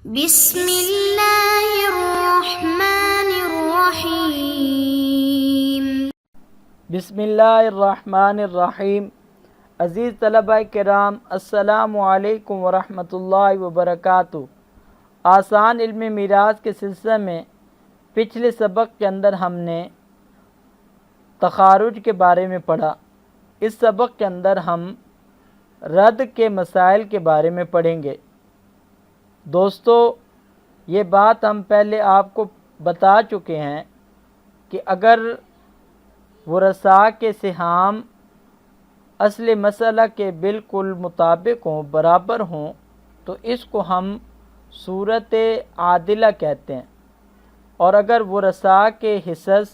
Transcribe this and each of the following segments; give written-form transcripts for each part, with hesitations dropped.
بسم اللہ الرحمن الرحیم۔ بسم اللہ الرحمن الرحیم۔ عزیز طلبہ کرام، السلام علیکم ورحمۃ اللہ وبرکاتہ۔ آسان علم میراث کے سلسلے میں پچھلے سبق کے اندر ہم نے تخارج کے بارے میں پڑھا۔ اس سبق کے اندر ہم رد کے مسائل کے بارے میں پڑھیں گے۔ دوستو، یہ بات ہم پہلے آپ کو بتا چکے ہیں کہ اگر ورثاء کے سہام اصل مسئلہ کے بالکل مطابق ہوں، برابر ہوں، تو اس کو ہم صورت عادلہ کہتے ہیں، اور اگر ورثاء کے حصص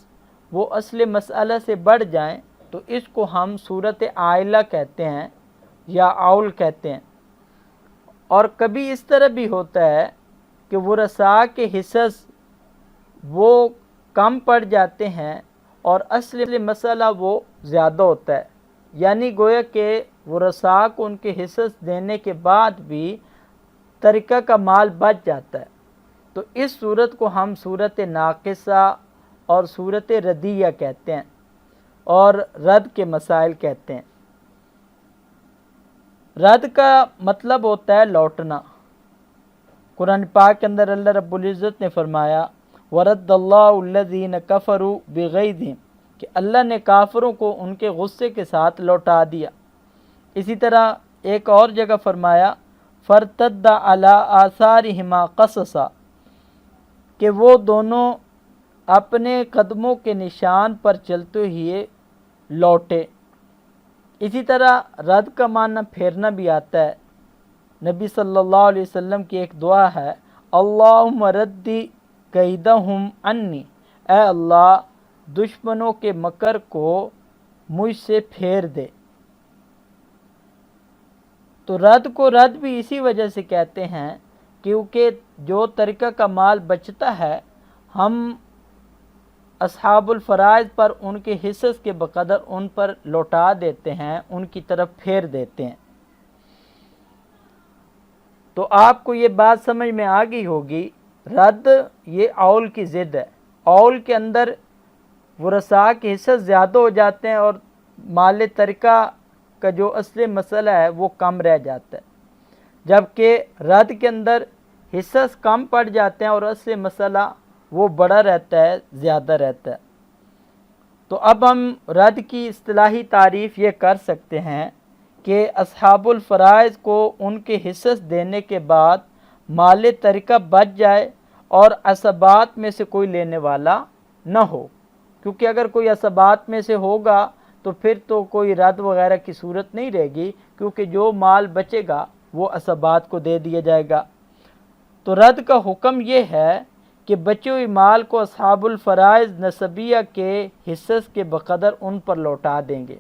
وہ اصل مسئلہ سے بڑھ جائیں تو اس کو ہم صورت عائلہ کہتے ہیں یا عول کہتے ہیں۔ اور کبھی اس طرح بھی ہوتا ہے کہ ورثاء کے حصص وہ کم پڑ جاتے ہیں اور اصل مسئلہ وہ زیادہ ہوتا ہے، یعنی گویا کہ ورثاء کو ان کے حصص دینے کے بعد بھی ترکہ کا مال بچ جاتا ہے، تو اس صورت کو ہم صورت ناقصہ اور صورت ردیہ کہتے ہیں اور رد کے مسائل کہتے ہیں۔ رد کا مطلب ہوتا ہے لوٹنا۔ قرآن پاک کے اندر اللہ رب العزت نے فرمایا وَرَدَّ اللَّهُ الَّذِينَ كَفَرُوا بِغَيْظِهِمْ، کہ اللہ نے کافروں کو ان کے غصے کے ساتھ لوٹا دیا۔ اسی طرح ایک اور جگہ فرمایا فَارْتَدَّ عَلَىٰ آثَارِهِمَا قَصَصًا، کہ وہ دونوں اپنے قدموں کے نشان پر چلتے ہوئے لوٹے۔ اسی طرح رد کا معنی پھیرنا بھی آتا ہے۔ نبی صلی اللہ علیہ وسلم کی ایک دعا ہے اللہم ردی کیدہم عنی، اے اللہ دشمنوں کے مکر کو مجھ سے پھیر دے۔ تو رد کو رد بھی اسی وجہ سے کہتے ہیں کیونکہ جو ترکہ کا مال بچتا ہے ہم اصحاب الفرائض پر ان کے حصص کے بقدر ان پر لوٹا دیتے ہیں، ان کی طرف پھیر دیتے ہیں۔ تو آپ کو یہ بات سمجھ میں آ گئی ہوگی، رد یہ عول کی ضد ہے۔ عول کے اندر ورثاء کے حصص زیادہ ہو جاتے ہیں اور مال ترکہ کا جو اصل مسئلہ ہے وہ کم رہ جاتا ہے، جبکہ رد کے اندر حصص کم پڑ جاتے ہیں اور اصل مسئلہ وہ بڑا رہتا ہے، زیادہ رہتا ہے۔ تو اب ہم رد کی اصطلاحی تعریف یہ کر سکتے ہیں کہ اصحاب الفرائض کو ان کے حصص دینے کے بعد مال ترکہ بچ جائے اور عصبات میں سے کوئی لینے والا نہ ہو، کیونکہ اگر کوئی عصبات میں سے ہوگا تو پھر تو کوئی رد وغیرہ کی صورت نہیں رہے گی، کیونکہ جو مال بچے گا وہ عصبات کو دے دیا جائے گا۔ تو رد کا حکم یہ ہے کہ بچے ہوئے مال کو اصحاب الفرائض نسبیہ کے حصص کے بقدر ان پر لوٹا دیں گے۔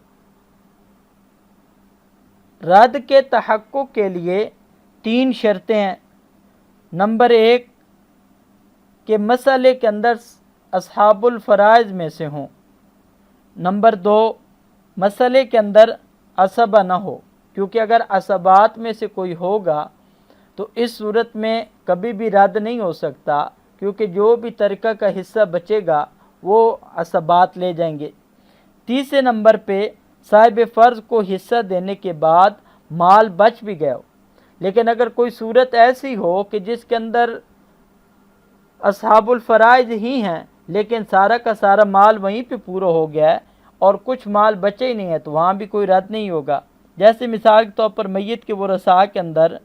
رد کے تحقق کے لیے 3 شرطیں ہیں۔ نمبر 1 کہ مسئلے کے اندر اصحاب الفرائض میں سے ہوں۔ نمبر 2 مسئلے کے اندر عصبہ نہ ہو، کیونکہ اگر عصبات میں سے کوئی ہوگا تو اس صورت میں کبھی بھی رد نہیں ہو سکتا، کیونکہ جو بھی ترکہ کا حصہ بچے گا وہ عصبات لے جائیں گے۔ تیسرے نمبر پہ صاحب فرض کو حصہ دینے کے بعد مال بچ بھی گیا ہو، لیکن اگر کوئی صورت ایسی ہو کہ جس کے اندر اصحاب الفرائض ہی ہیں لیکن سارا کا سارا مال وہیں پہ پورا ہو گیا ہے اور کچھ مال بچے ہی نہیں ہے، تو وہاں بھی کوئی رد نہیں ہوگا۔ جیسے مثال کے طور پر میت کے ورثاء کے اندر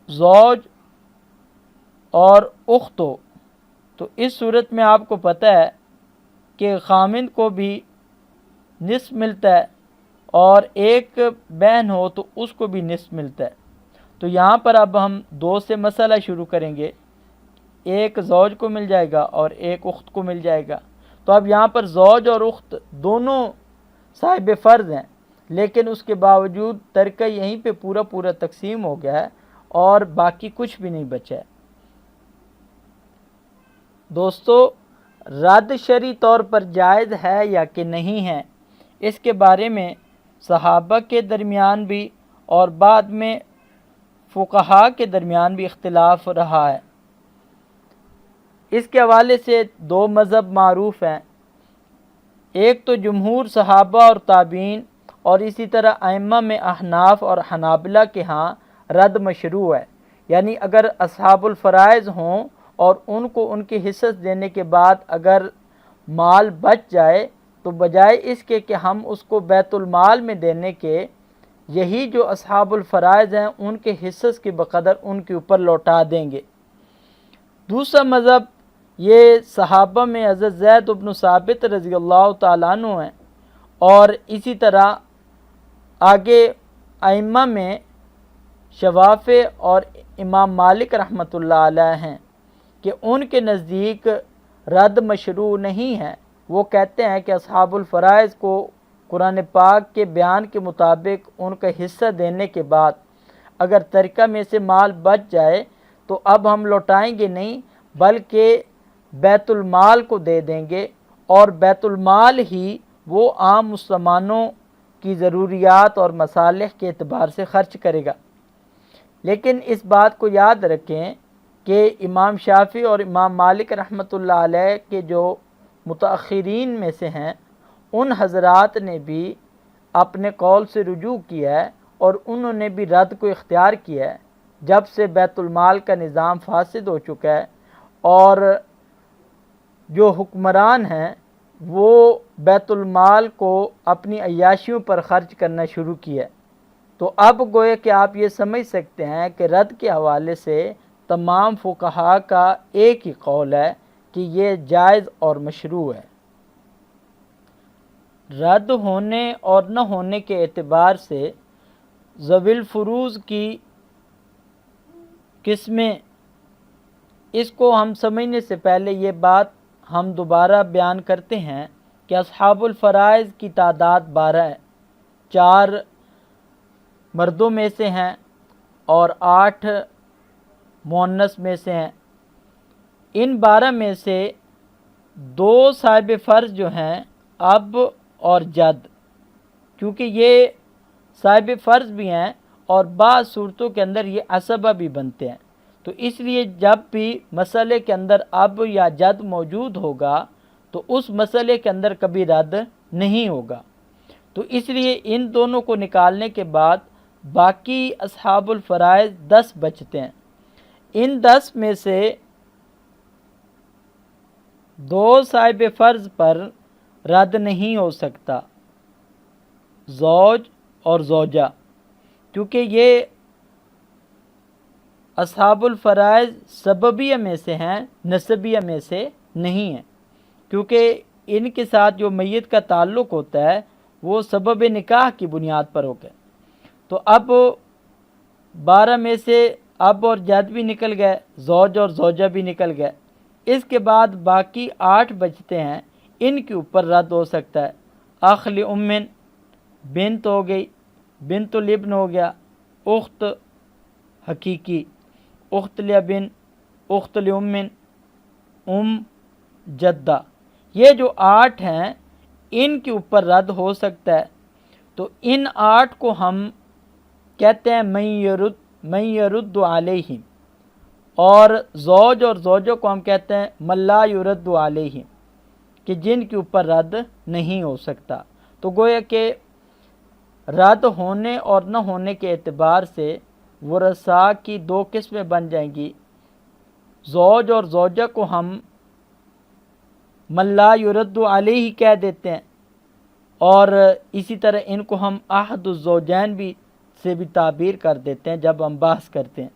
زوج اور اخت ہو، تو اس صورت میں آپ کو پتہ ہے کہ خامند کو بھی نصف ملتا ہے اور ایک بہن ہو تو اس کو بھی نصف ملتا ہے۔ تو یہاں پر اب ہم 2 سے مسئلہ شروع کریں گے، ایک زوج کو مل جائے گا اور ایک اخت کو مل جائے گا۔ تو اب یہاں پر زوج اور اخت دونوں صاحب فرض ہیں، لیکن اس کے باوجود ترکہ یہیں پہ پورا تقسیم ہو گیا ہے اور باقی کچھ بھی نہیں بچا ہے۔ دوستو، رد شرعی طور پر جائز ہے یا کہ نہیں ہے، اس کے بارے میں صحابہ کے درمیان بھی اور بعد میں فقہا کے درمیان بھی اختلاف رہا ہے۔ اس کے حوالے سے دو مذہب معروف ہیں، ایک تو جمہور صحابہ اور تابعین، اور اسی طرح ائمہ میں احناف اور حنابلہ کے ہاں رد مشروع ہے، یعنی اگر اصحاب الفرائض ہوں اور ان کو ان کے حصص دینے کے بعد اگر مال بچ جائے تو بجائے اس کے کہ ہم اس کو بیت المال میں دینے کے، یہی جو اصحاب الفرائض ہیں ان کے حصص کی بقدر ان کے اوپر لوٹا دیں گے۔ دوسرا مذہب یہ صحابہ میں حضرت زید بن ثابت رضی اللہ تعالیٰ عنہ ہیں، اور اسی طرح آگے ائمہ میں شوافع اور امام مالک رحمۃ اللہ علیہ ہیں کہ ان کے نزدیک رد مشروع نہیں ہے۔ وہ کہتے ہیں کہ اصحاب الفرائض کو قرآن پاک کے بیان کے مطابق ان کا حصہ دینے کے بعد اگر ترکہ میں سے مال بچ جائے تو اب ہم لوٹائیں گے نہیں، بلکہ بیت المال کو دے دیں گے، اور بیت المال ہی وہ عام مسلمانوں کی ضروریات اور مصالح کے اعتبار سے خرچ کرے گا۔ لیکن اس بات کو یاد رکھیں کہ امام شافعی اور امام مالک رحمۃ اللہ علیہ کے جو متأخرین میں سے ہیں، ان حضرات نے بھی اپنے قول سے رجوع کیا ہے اور انہوں نے بھی رد کو اختیار کیا ہے جب سے بیت المال کا نظام فاسد ہو چکا ہے، اور جو حکمران ہیں وہ بیت المال کو اپنی عیاشیوں پر خرچ کرنا شروع کیا ہے۔ تو اب گویا کہ آپ یہ سمجھ سکتے ہیں کہ رد کے حوالے سے تمام فقہا کا ایک ہی قول ہے کہ یہ جائز اور مشروع ہے۔ رد ہونے اور نہ ہونے کے اعتبار سے ذوی الفروض کی قسمیں، اس کو ہم سمجھنے سے پہلے یہ بات ہم دوبارہ بیان کرتے ہیں کہ اصحاب الفرائض کی تعداد 12 ہے، 4 مردوں میں سے ہیں اور 8 مؤنث میں سے ہیں۔ ان 12 میں سے 2 صاحب فرض جو ہیں اب اور جد، کیونکہ یہ صاحب فرض بھی ہیں اور بعض صورتوں کے اندر یہ عصبہ بھی بنتے ہیں، تو اس لیے جب بھی مسئلے کے اندر اب یا جد موجود ہوگا تو اس مسئلے کے اندر کبھی رد نہیں ہوگا۔ تو اس لیے ان دونوں کو نکالنے کے بعد باقی اصحاب الفرائض 10 بچتے ہیں۔ ان 10 میں سے 2 صاحب فرض پر رد نہیں ہو سکتا، زوج اور زوجہ، کیونکہ یہ اصحاب الفرائض سببیہ میں سے ہیں، نسبیہ میں سے نہیں ہیں، کیونکہ ان کے ساتھ جو میت کا تعلق ہوتا ہے وہ سبب نکاح کی بنیاد پر ہو گئے۔ تو اب 12 میں سے اب اور جد بھی نکل گئے، زوج اور زوجہ بھی نکل گئے، اس کے بعد باقی 8 بچتے ہیں، ان کے اوپر رد ہو سکتا ہے۔ اخ لامن، بنت ہو گئی، بنت الابن ہو گیا، اخت حقیقی، اخت لابن، اخت لامن، جدہ، یہ جو 8 ہیں ان کے اوپر رد ہو سکتا ہے۔ تو ان 8 کو ہم کہتے ہیں من یرد علیہم، اور زوج اور زوجوں کو ہم کہتے ہیں من لا یرد علیہم، کہ جن کے اوپر رد نہیں ہو سکتا۔ تو گویا کہ رد ہونے اور نہ ہونے کے اعتبار سے ورثاء کی 2 قسمیں بن جائیں گی۔ زوج اور زوجہ کو ہم من لا یرد علیہ کہہ دیتے ہیں، اور اسی طرح ان کو ہم احد الزوجین بھی سے بھی تعبیر کر دیتے ہیں جب ہم بحث کرتے ہیں،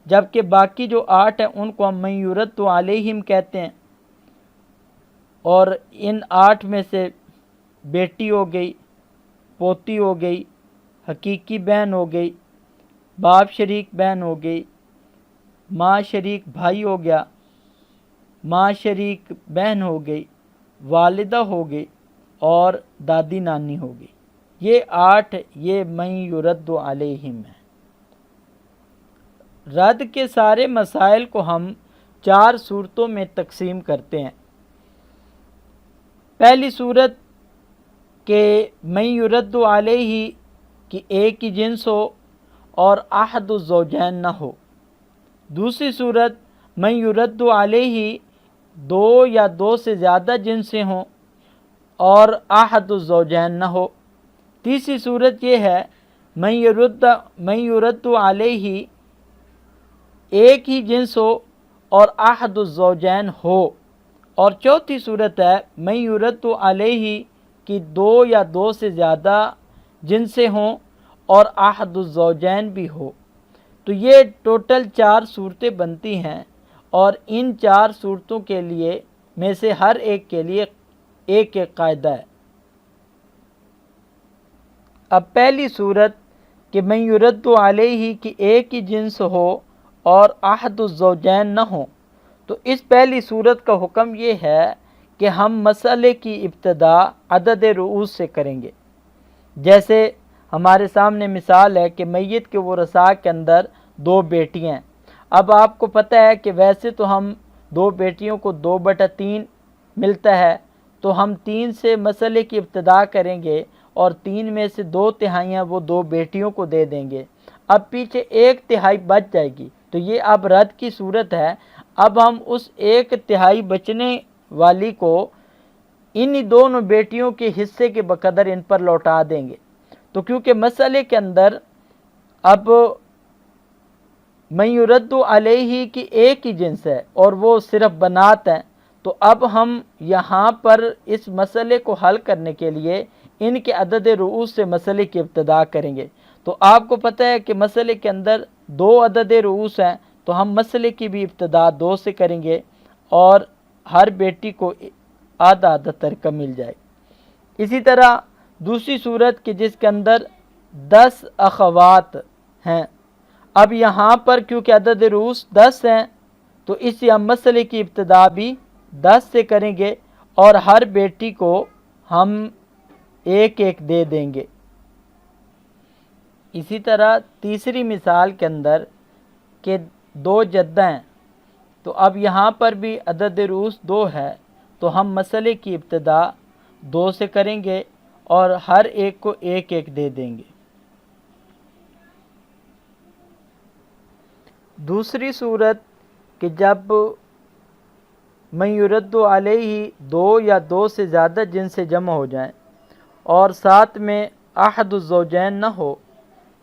جبکہ باقی جو 8 ہیں ان کو ہم من یرد علیہم کہتے ہیں۔ اور ان 8 میں سے بیٹی ہو گئی، پوتی ہو گئی، حقیقی بہن ہو گئی، باپ شریک بہن ہو گئی، ماں شریک بھائی ہو گیا، ماں شریک بہن ہو گئی، والدہ ہو گئی، اور دادی نانی ہو گئی۔ یہ 8 یہ من یرد علیہم ہیں۔ رد کے سارے مسائل کو ہم 4 صورتوں میں تقسیم کرتے ہیں۔ پہلی صورت کہ من یرد علیہ کہ ایک ہی جنس ہو اور احد الزوجین نہ ہو۔ دوسری صورت من یرد علیہ، دو یا دو سے زیادہ جنسیں ہوں اور احد الزوجین نہ ہو۔ تیسری صورت یہ ہے من یرد علیہ، ایک ہی جنس ہو اور احد الزوجین ہو۔ اور چوتھی صورت ہے من یرد علیہ کہ دو یا دو سے زیادہ جنسیں ہوں اور احد الزوجین بھی ہو۔ تو یہ ٹوٹل 4 صورتیں بنتی ہیں، اور ان 4 صورتوں کے لیے میں سے ہر ایک کے لیے ایک ایک قاعدہ ہے۔ اب پہلی صورت کہ من یرد علیہ کہ ایک ہی جنس ہو اور احد الزوجین نہ ہو، تو اس پہلی صورت کا حکم یہ ہے کہ ہم مسئلے کی ابتدا عدد رؤوس سے کریں گے۔ جیسے ہمارے سامنے مثال ہے کہ میت کے ورثاء کے اندر 2 بیٹیاں ہیں۔ اب آپ کو پتہ ہے کہ ویسے تو ہم 2 بیٹیوں کو 2/3 ملتا ہے، تو ہم 3 سے مسئلے کی ابتدا کریں گے اور 3 میں سے 2/3 وہ 2 بیٹیوں کو دے دیں گے۔ اب پیچھے 1/3 بچ جائے گی، تو یہ اب رد کی صورت ہے۔ اب ہم اس 1/3 بچنے والی کو انہی دونوں بیٹیوں کے حصے کے بقدر ان پر لوٹا دیں گے۔ تو کیونکہ مسئلے کے اندر اب من یرد علیہ کی ایک ہی جنس ہے اور وہ صرف بنات ہیں، تو اب ہم یہاں پر اس مسئلے کو حل کرنے کے لیے ان کے عدد رؤوس سے مسئلے کی ابتدا کریں گے۔ تو آپ کو پتہ ہے کہ مسئلے کے اندر 2 عدد رؤوس ہیں، تو ہم مسئلے کی بھی ابتدا 2 سے کریں گے اور ہر بیٹی کو آدھا آدھا ترکہ مل جائے۔ اسی طرح دوسری صورت کہ جس کے اندر 10 اخوات ہیں، اب یہاں پر کیونکہ عدد رؤوس 10 ہیں، تو اس لیے ہم مسئلے کی ابتدا بھی 10 سے کریں گے اور ہر بیٹی کو ہم ایک ایک دے دیں گے۔ اسی طرح تیسری مثال کے اندر کہ 2 جدہ ہیں، تو اب یہاں پر بھی عدد رؤوس 2 ہے، تو ہم مسئلے کی ابتدا 2 سے کریں گے اور ہر ایک کو ایک ایک دے دیں گے۔ دوسری صورت کہ جب من یرد علیہ 2 یا 2 سے زیادہ جنس سے جمع ہو جائیں اور ساتھ میں احد الزوجین نہ ہو،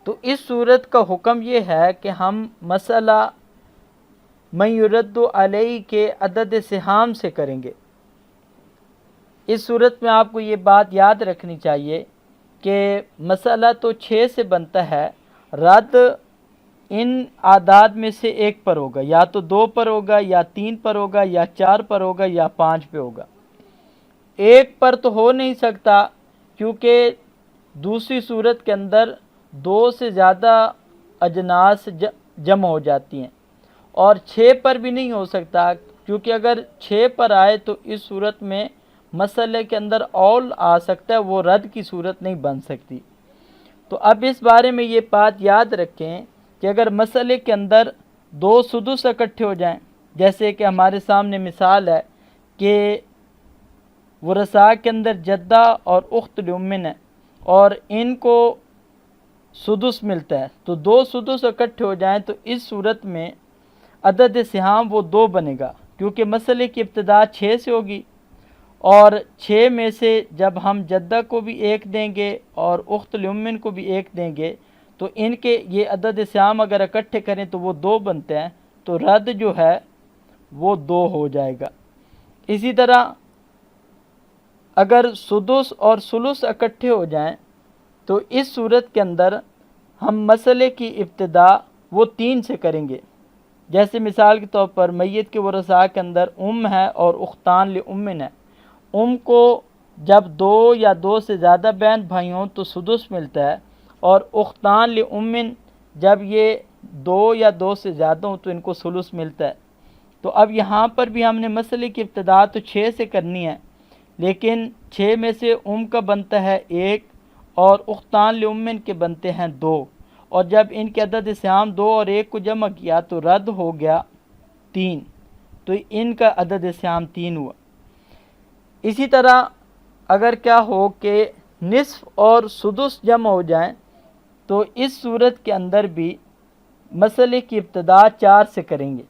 تو اس صورت کا حکم یہ ہے کہ ہم مسئلہ من یرد علیہ کے عدد سہام سے کریں گے۔ اس صورت میں آپ کو یہ بات یاد رکھنی چاہیے کہ مسئلہ تو 6 سے بنتا ہے، رد ان اعداد میں سے ایک پر ہوگا، یا تو 2 پر ہوگا یا 3 پر ہوگا یا 4 پر ہوگا یا 5 پہ ہوگا۔ ایک پر تو ہو نہیں سکتا کیونکہ دوسری صورت کے اندر 2 سے زیادہ اجناس جمع ہو جاتی ہیں، اور 6 پر بھی نہیں ہو سکتا کیونکہ اگر 6 پر آئے تو اس صورت میں مسئلے کے اندر اول آ سکتا ہے، وہ رد کی صورت نہیں بن سکتی۔ تو اب اس بارے میں یہ بات یاد رکھیں کہ اگر مسئلے کے اندر 2 سدس اکٹھے ہو جائیں، جیسے کہ ہمارے سامنے مثال ہے کہ ورثاء کے اندر جدہ اور اخت لمن ہے اور ان کو سدس ملتا ہے، تو 2 سدس اکٹھے ہو جائیں تو اس صورت میں عدد سہام وہ 2 بنے گا، کیونکہ مسئلے کی ابتدا 6 سے ہوگی، اور 6 میں سے جب ہم جدہ کو بھی 1 دیں گے اور اخت لمن کو بھی 1 دیں گے تو ان کے یہ عدد سہام اگر اکٹھے کریں تو وہ 2 بنتے ہیں، تو رد جو ہے وہ 2 ہو جائے گا۔ اسی طرح اگر سدس اور ثلث اکٹھے ہو جائیں تو اس صورت کے اندر ہم مسئلے کی ابتدا وہ 3 سے کریں گے۔ جیسے مثال کے طور پر میت کے ورثاء کے اندر ہے اور اختان لامن ہے، کو جب 2 یا 2 سے زیادہ بہن بھائی ہوں تو سدس ملتا ہے، اور اختان لامن جب یہ 2 یا 2 سے زیادہ ہوں تو ان کو ثلث ملتا ہے۔ تو اب یہاں پر بھی ہم نے مسئلے کی ابتدا تو 6 سے کرنی ہے، لیکن 6 میں سے کا بنتا ہے 1 اور اختان لامن کے بنتے ہیں 2، اور جب ان کے عدد سہام 2 اور 1 کو جمع کیا تو رد ہو گیا 3، تو ان کا عدد سہام 3 ہوا۔ اسی طرح اگر کیا ہو کہ نصف اور سدس جمع ہو جائیں تو اس صورت کے اندر بھی مسئلے کی ابتدا 4 سے کریں گے۔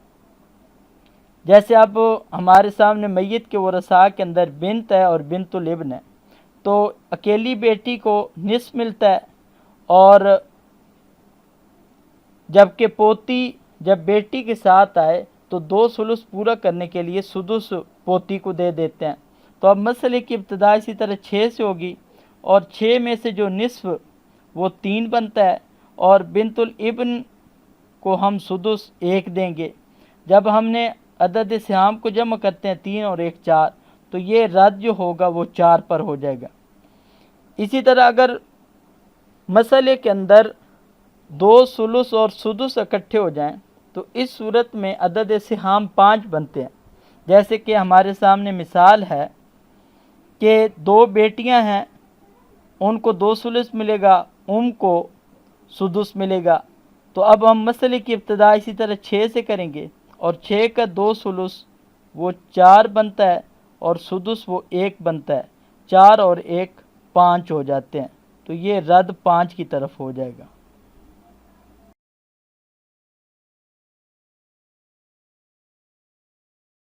جیسے اب ہمارے سامنے میت کے ورثاء کے اندر بنت ہے اور بنت الابن ہے، تو اکیلی بیٹی کو نصف ملتا ہے، اور جبکہ پوتی جب بیٹی کے ساتھ آئے تو 2 ثلث پورا کرنے کے لیے سدس پوتی کو دے دیتے ہیں۔ تو اب مسئلے کی ابتدا اسی طرح 6 سے ہوگی، اور 6 میں سے جو نصف وہ 3 بنتا ہے، اور بنت الابن کو ہم سدس 1 دیں گے۔ جب ہم نے عدد سہام کو جمع کرتے ہیں 3 اور 1 4، تو یہ رد جو ہوگا وہ 4 پر ہو جائے گا۔ اسی طرح اگر مسئلے کے اندر 2 ثلث اور سدس اکٹھے ہو جائیں تو اس صورت میں عدد سہام 5 بنتے ہیں۔ جیسے کہ ہمارے سامنے مثال ہے کہ 2 بیٹیاں ہیں، ان کو 2 ثلث ملے گا، کو سدس ملے گا۔ تو اب ہم مسئلے کی ابتدا اسی طرح 6 سے کریں گے، اور 6 کا 2 ثلث وہ 4 بنتا ہے، اور سدس وہ 1 بنتا ہے۔ 4 اور 1 5 ہو جاتے ہیں، تو یہ رد 5 کی طرف ہو جائے گا۔